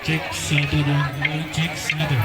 Cek satu dua, cek satu.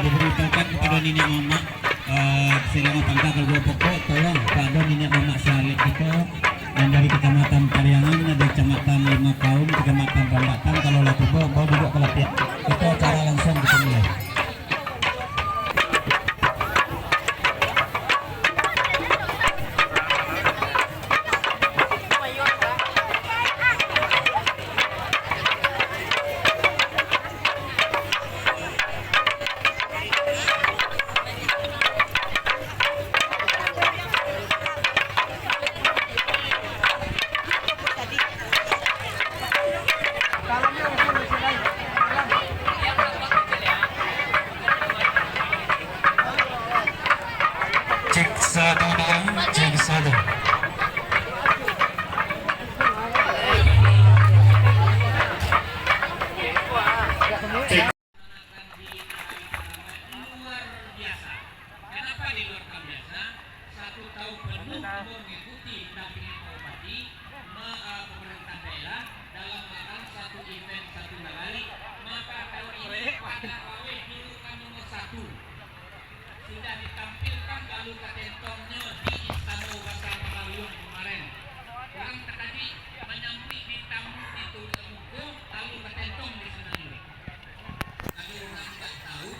Diberitahukan kepada nenek mama selama tanggal kedua pokok, tolong pada nenek mama salib itu yang dari kecamatan Pariangan, dari kecamatan Lima Kaum, kecamatan Rambatan, kalau lagi bawa duduk ke lapis itu acara langsung kita mulai. Cek satu dua, cek satu. Cek. Luar biasa. Kenapa di luar biasa? 1 tahun penuh mengikuti pendampingan Pak Bupati, pemerintah daerah dalam melakukan satu event satu kali. Maka tahun ini pada Rawe julukan nomor 1 sudah ditampilkan lalu katentongnya di Istana Ugasan Pagayuan kemarin. Orang tadi menyambut di tamu itu Temuko lalu katentong di sana juga. Tapi orang tidak tahu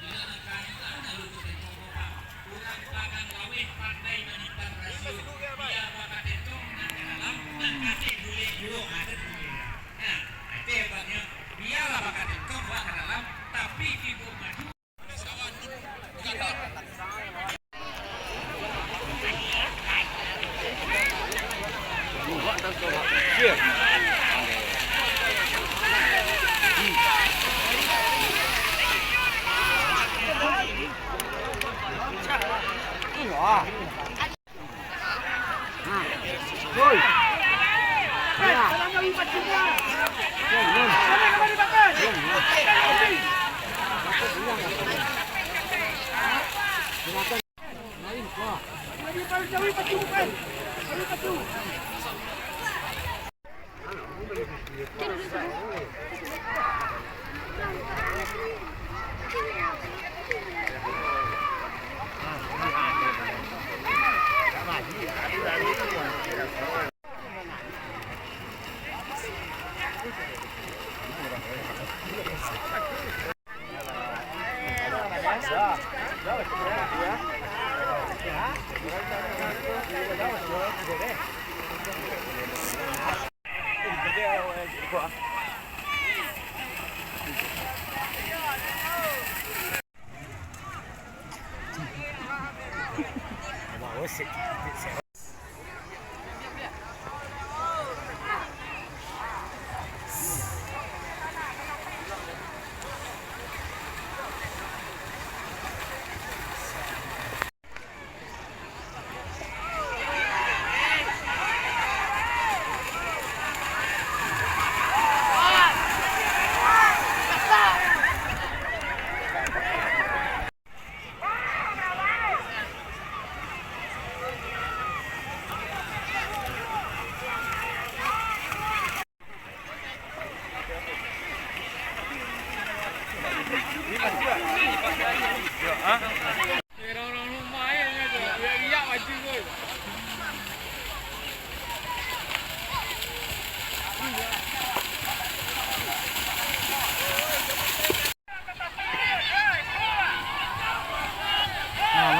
tidak akan lalu katentong apa. Orang pakan Rawe pandai menyiapkan rasio. Dia pakai katentong nanti dalam dan kasih boleh juga ada boleh. Nah, itu hebatnya. Biarlah pakai katentong buat ke dalam, tapi figur maju. Nah,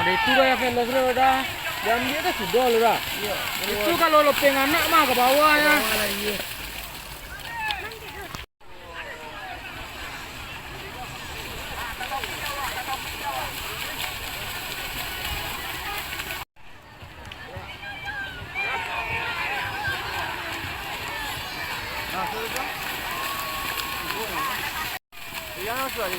itu ya, udah Jam dia kan sudah loh dah. Iya. Itu kalau lopeng anak mah ke bawah ya. Lagi. Yang sudah di.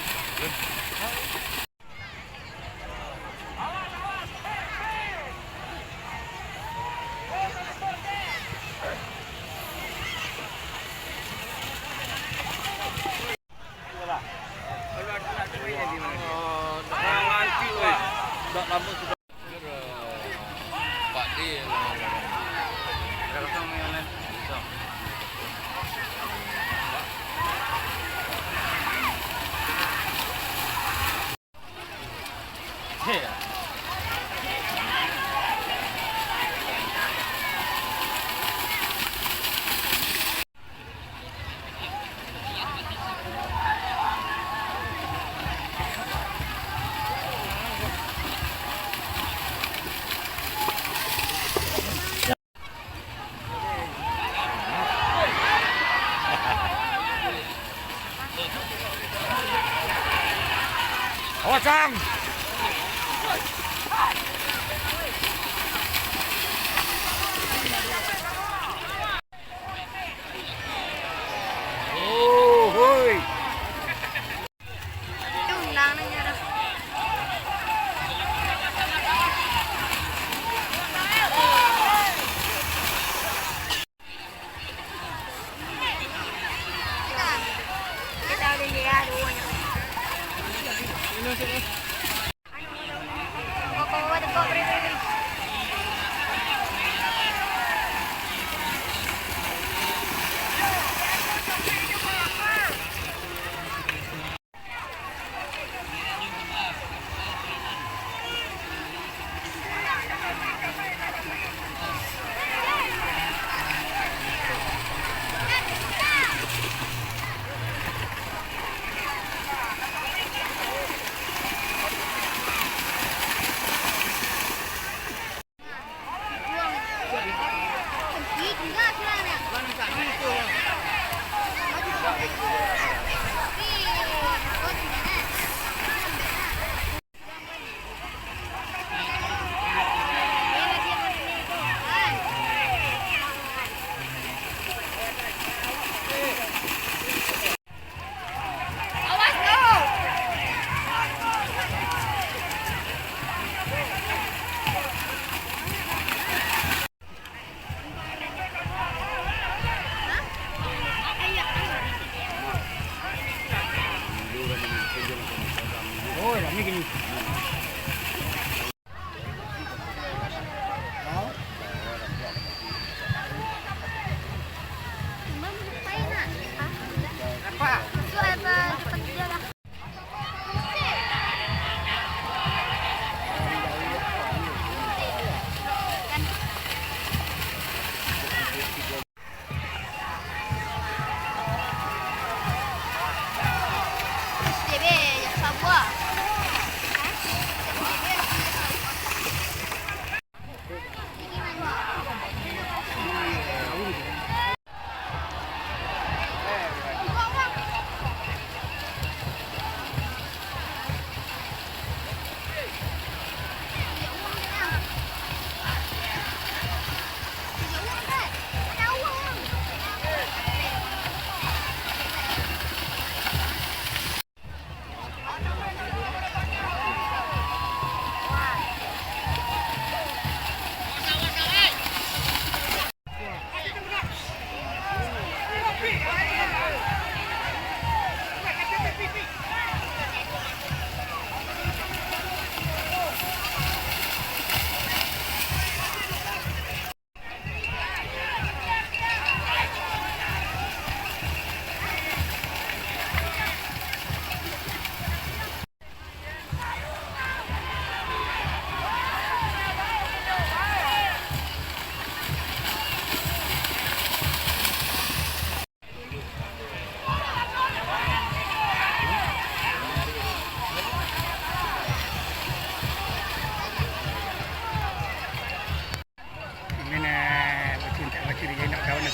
Awas Sang. Oh, hoi. Diundang nanya dah. Kita udah dia dulu. Kok ada kok beri.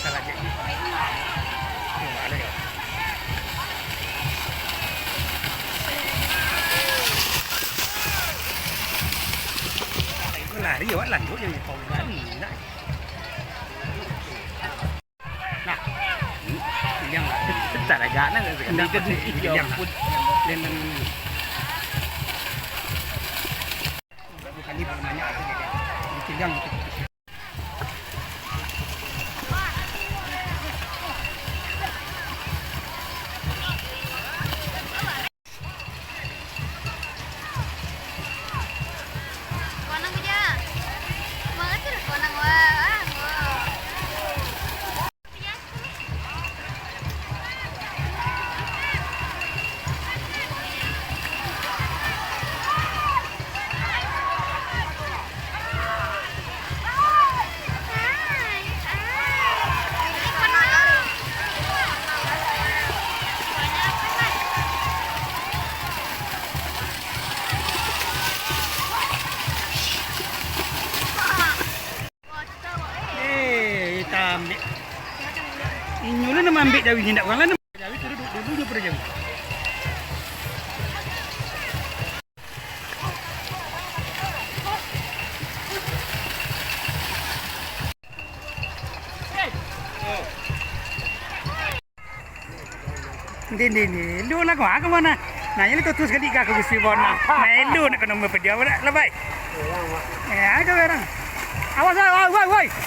salah je. Ada ya. Itu lari awak lanjut jadi kau lari nak. Nah, yang tak ada gana nak yang pun dengan bukan di banyak itu yang Konang aja. Semangat sih konang wah. kita ambil. Ini lah nama ambil jawi ni tak bukan lah. Jawi tu duduk je pada jawi. Ni, lu nak kau mana? Nah, ini tu terus kali kau mesti bona. Nah, lu nak kena memperdia apa? Lebay. Ya, kau orang. Awas,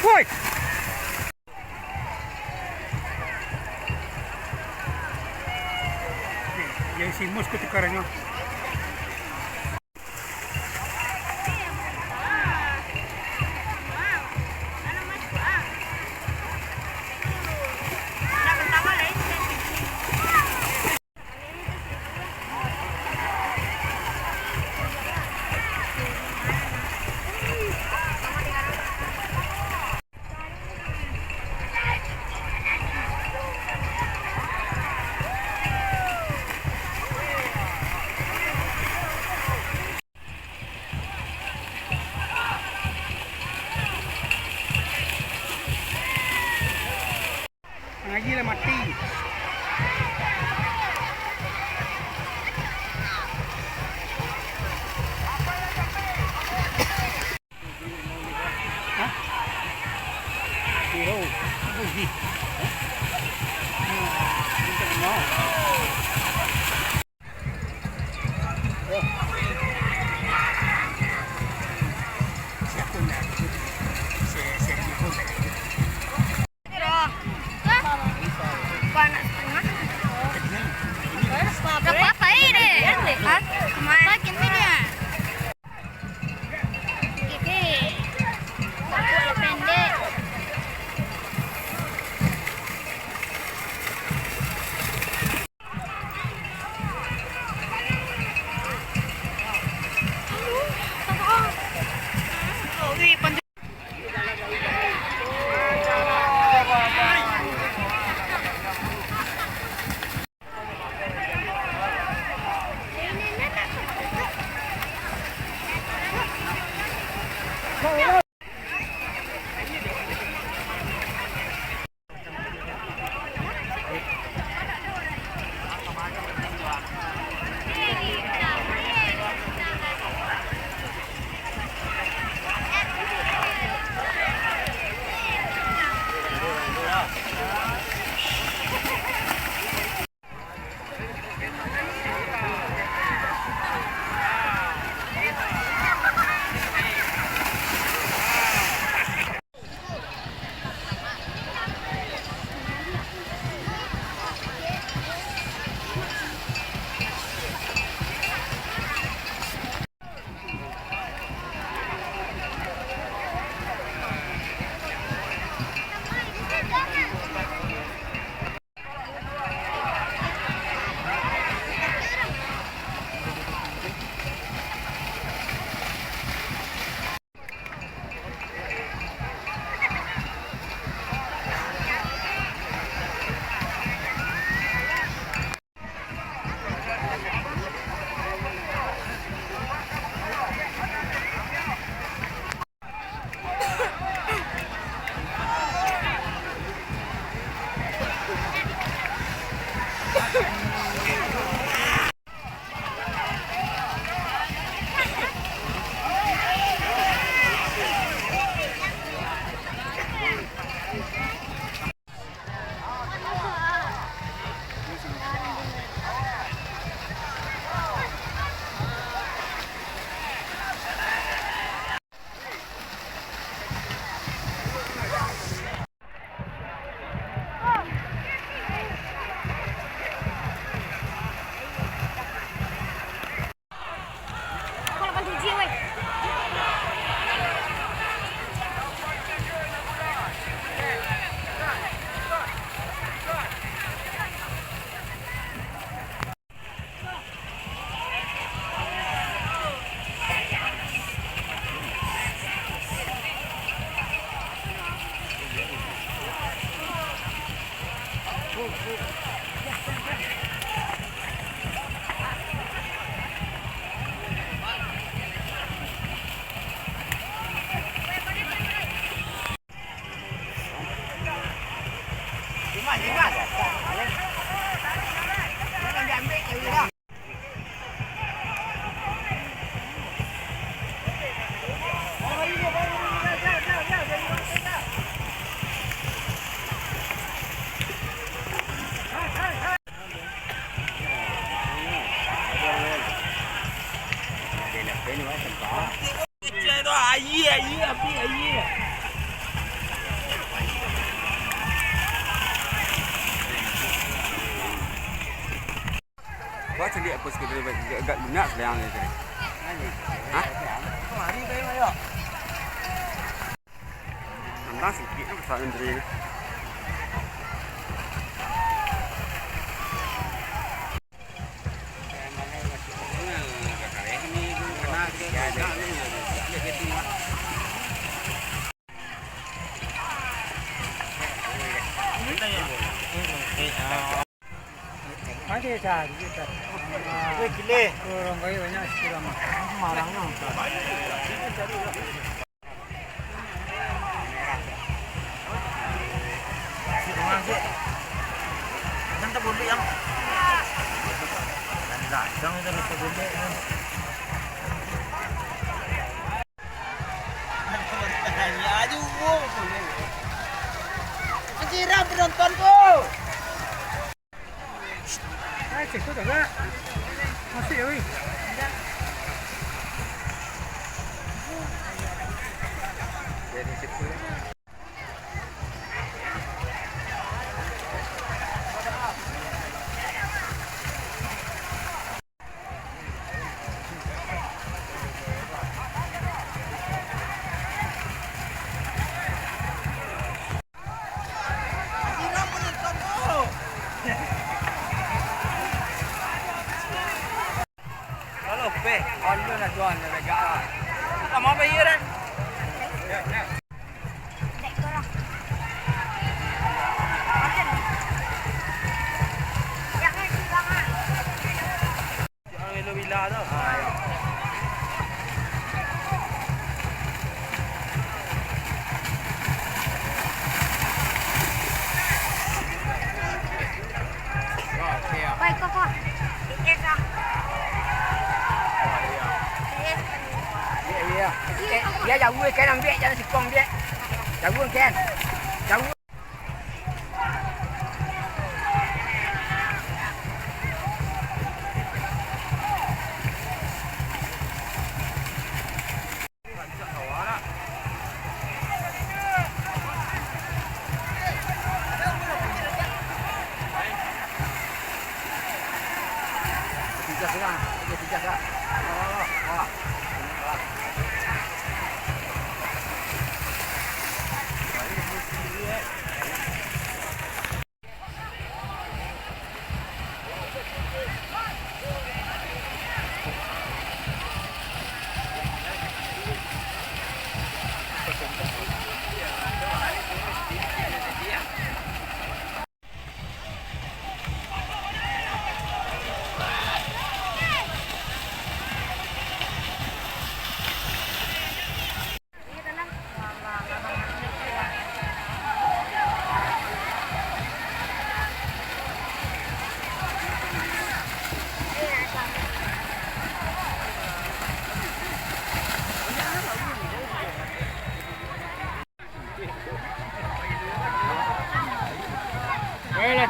woi. Yang si mus ketukarannya. Ngaji lah mati. Hah? Hero. Bugi. Siapa nak? Saya pun tak. Panas setengah. Berapa apa ini? Hah? Makin dia. Oke. Aku pendek. Kau cari apa sekali agak lunak selang ni. Ha? Nambah sikit lah pasal Andre. Ada cari kita. Kile. Orang kaya banyak sekarang. Marang no. Nanti boleh yang. Dah, jangan kita boleh. Aju wo. Anjira penontonku. Cek tu tak? Masih oi. Jadi cek tu. Alun nak jual nak dekat. Kamu apa ya kan? Ya, ya. Dek korang. Jangan silangan. Jangan melo villa tu. Ya. Baik kok. Ikah. Dia jauh kan ambil jangan sipong dia. Jauh kan. Jauh. Tiga sekarang. Tiga sekarang. Wah.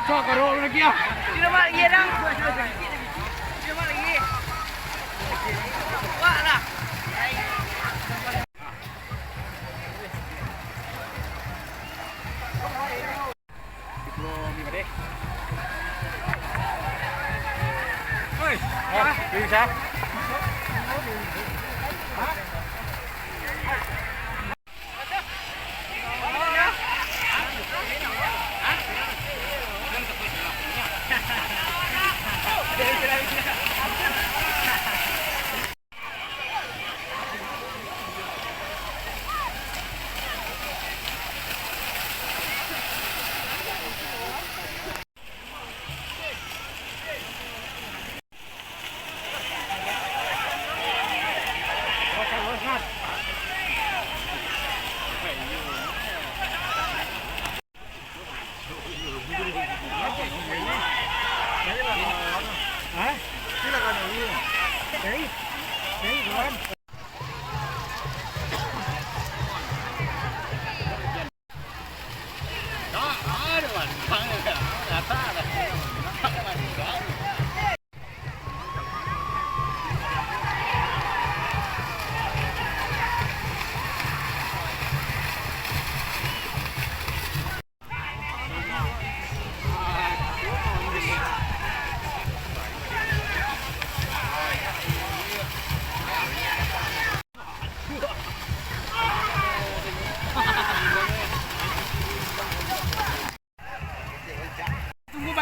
Cok karok lagi ah. Tidak mak lagi dah. Tidak mak lagi. Wah lah. Oi, bisa?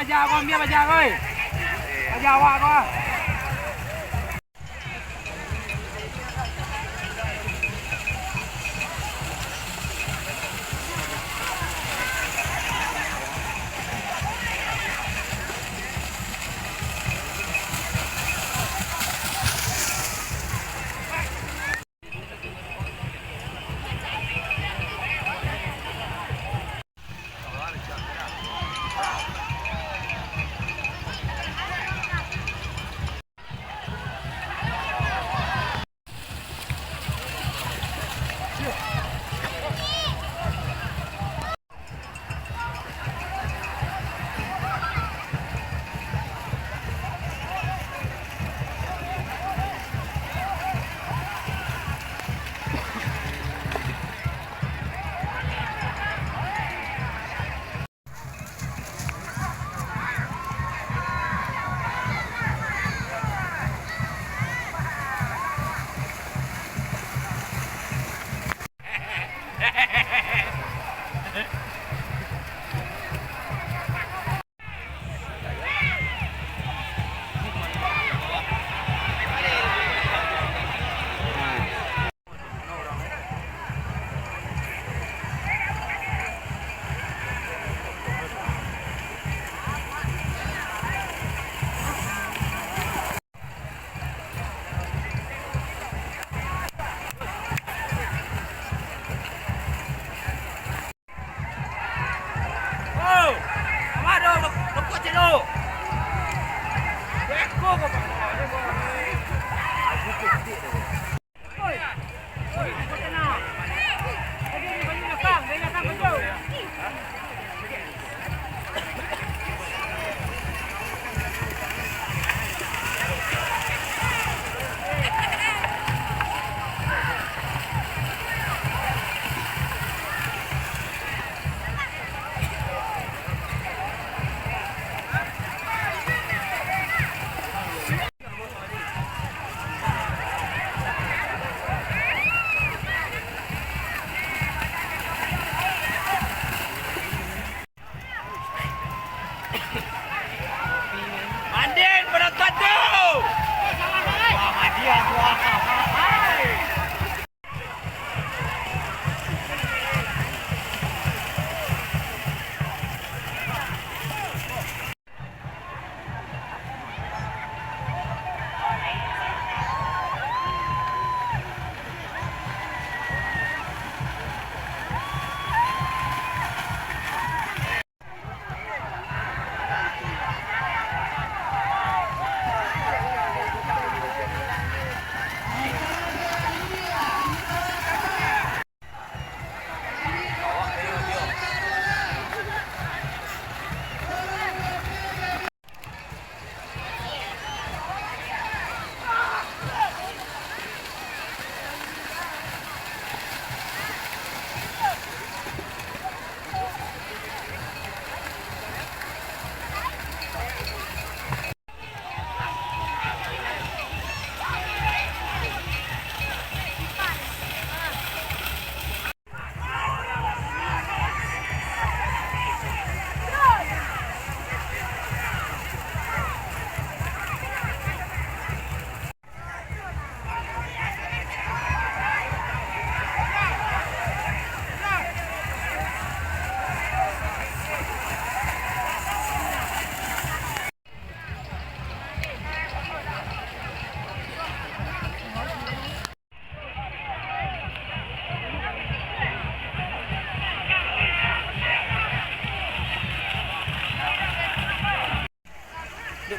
baca con biar baca ơi. Baca awak con.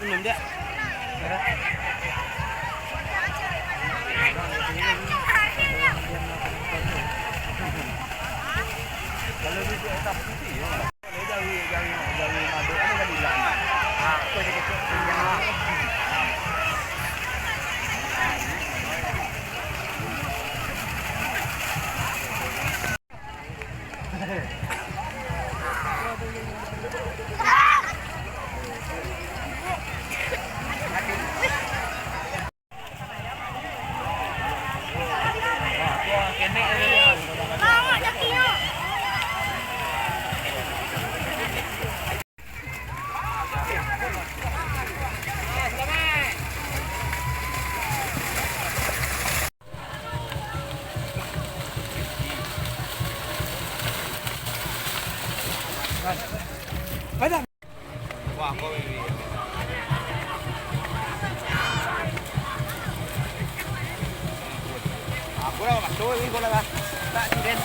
Minum dia. Kalau dia tak putih ya. Kalau jari madu ada kan bilang. Aku jadi kecil. Baca. Wah, kau ini. Aku dah masuk ini kau dah. Tak tiren.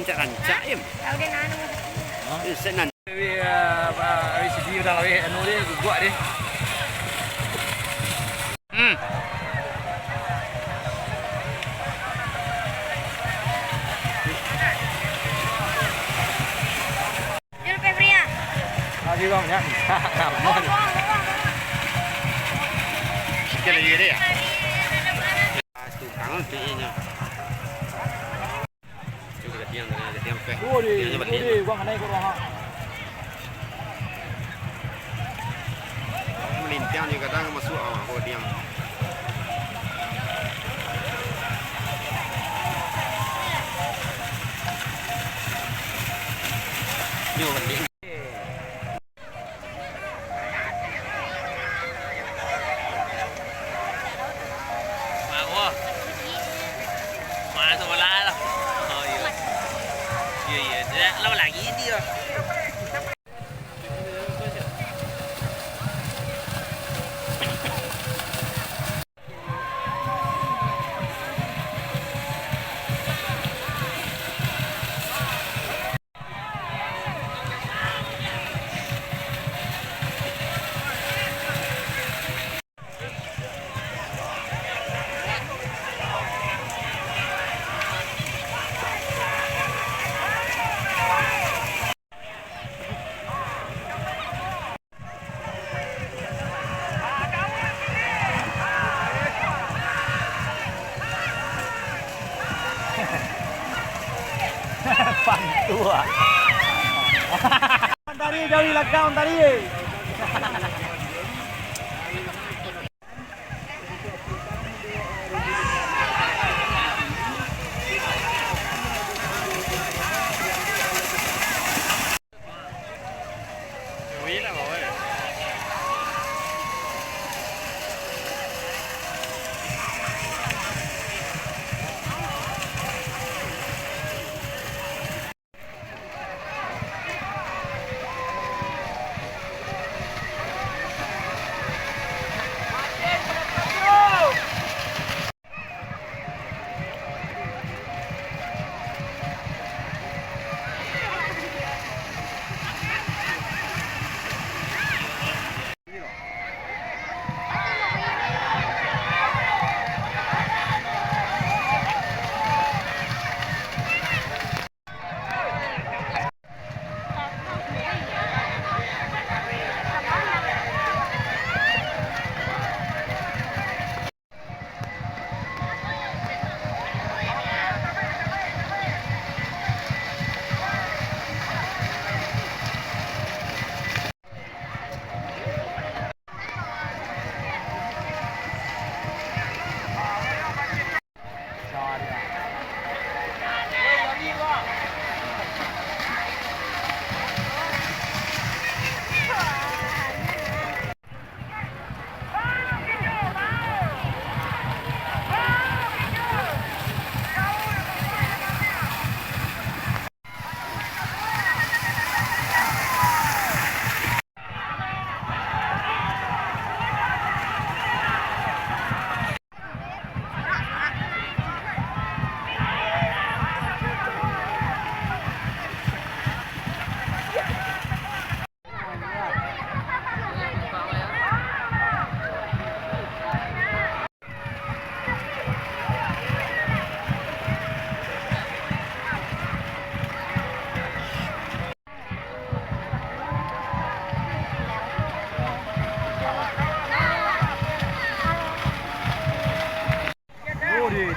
Rancak im. Senang. CD udah lawe anu dia gugak dia. Jul Febria. Lagi bang ya. Kamu. Kita lagi dia. Jangan tiangnya. Juga tiang dari tiang pek. Tiangnya balik. Buang naik ke rumah. Melintiang juga kadang masuk ke tiang. Nhiều vật điện. Mà quá. Mà sao mà la đâu. Thôi vậy. Gì lâu là gì đi rồi. Tua. Tadi jauh lagam tadi. Quý là rồi.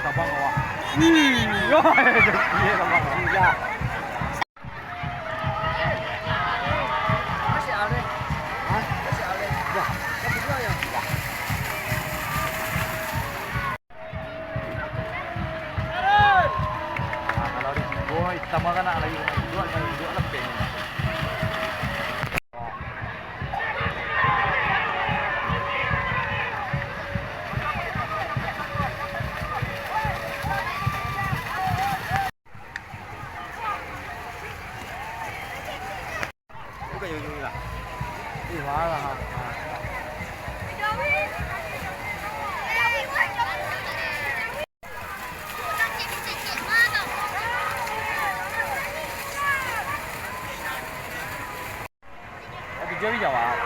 Tabang awak. Iya tabang. Iya. Masih ada. Hah? Masih ada. Ya. Tapi dua ya. Ya. Kalau di boy tambahkan lagi dua lebih. Dia bisa jawab.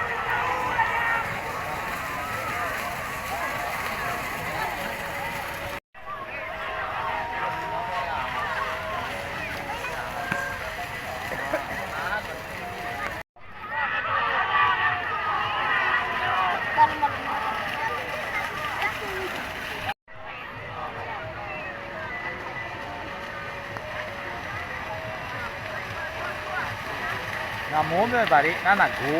moh me bari nak go.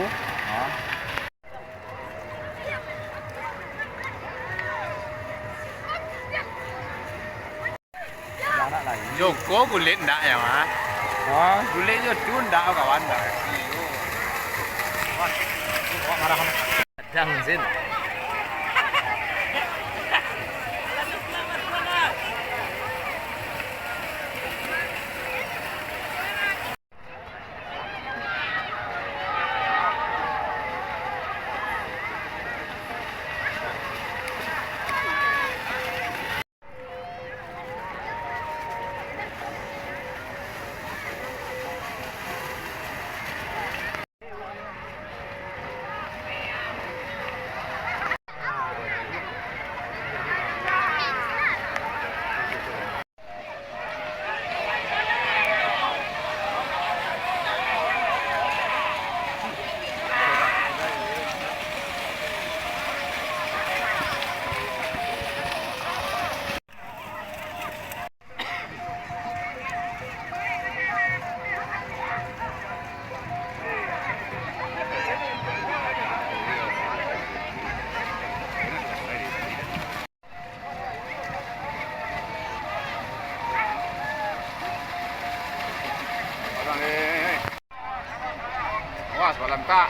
Joko kulit ndak ya mah? Oh, kulit itu cun ndak kawan ndak. Wah, marah. Jang sin. Wah, semalam tak.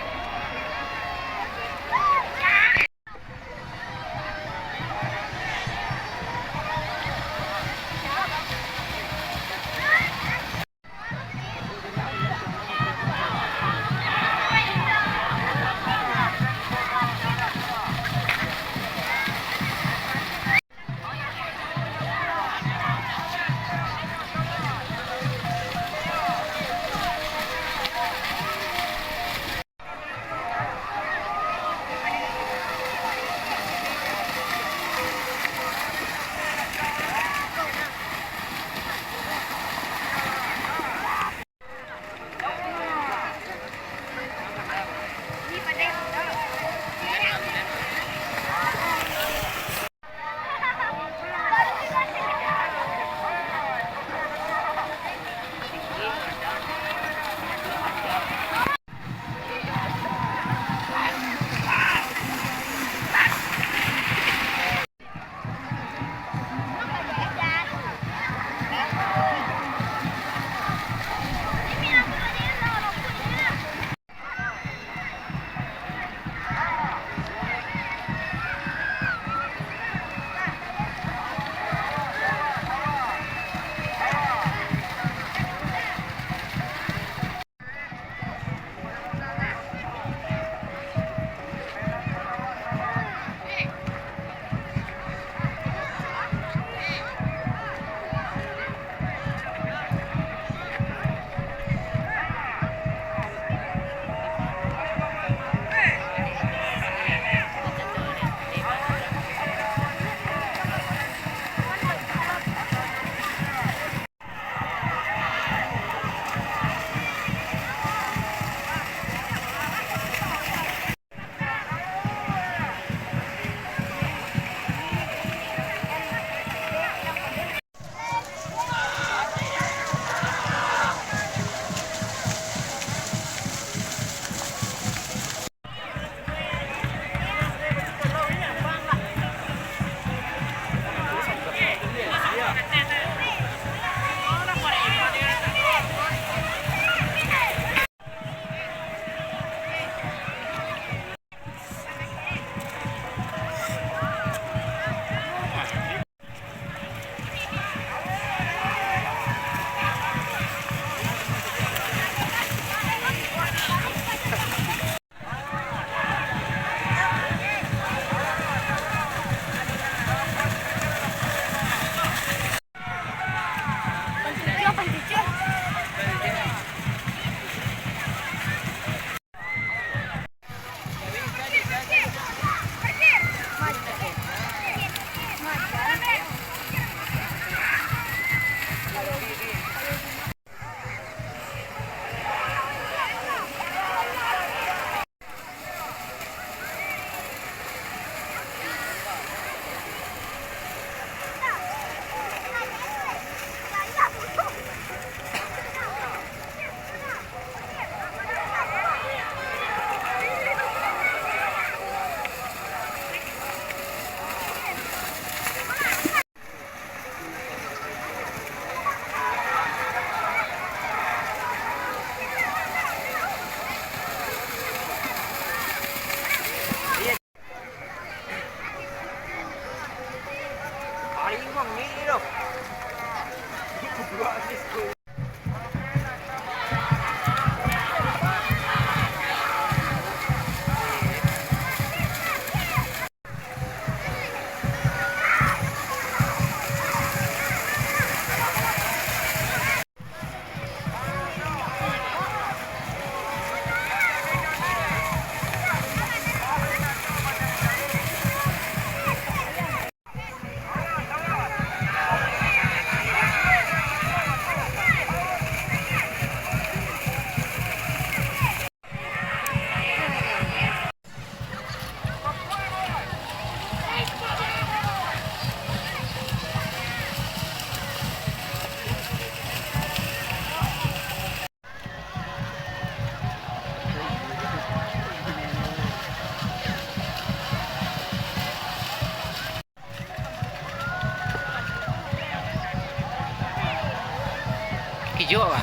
Hijau apa?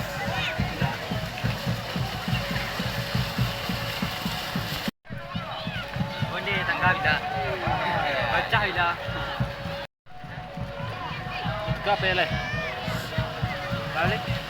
Onde tangkap dah. Pecah dah. Kau apa le? Balik.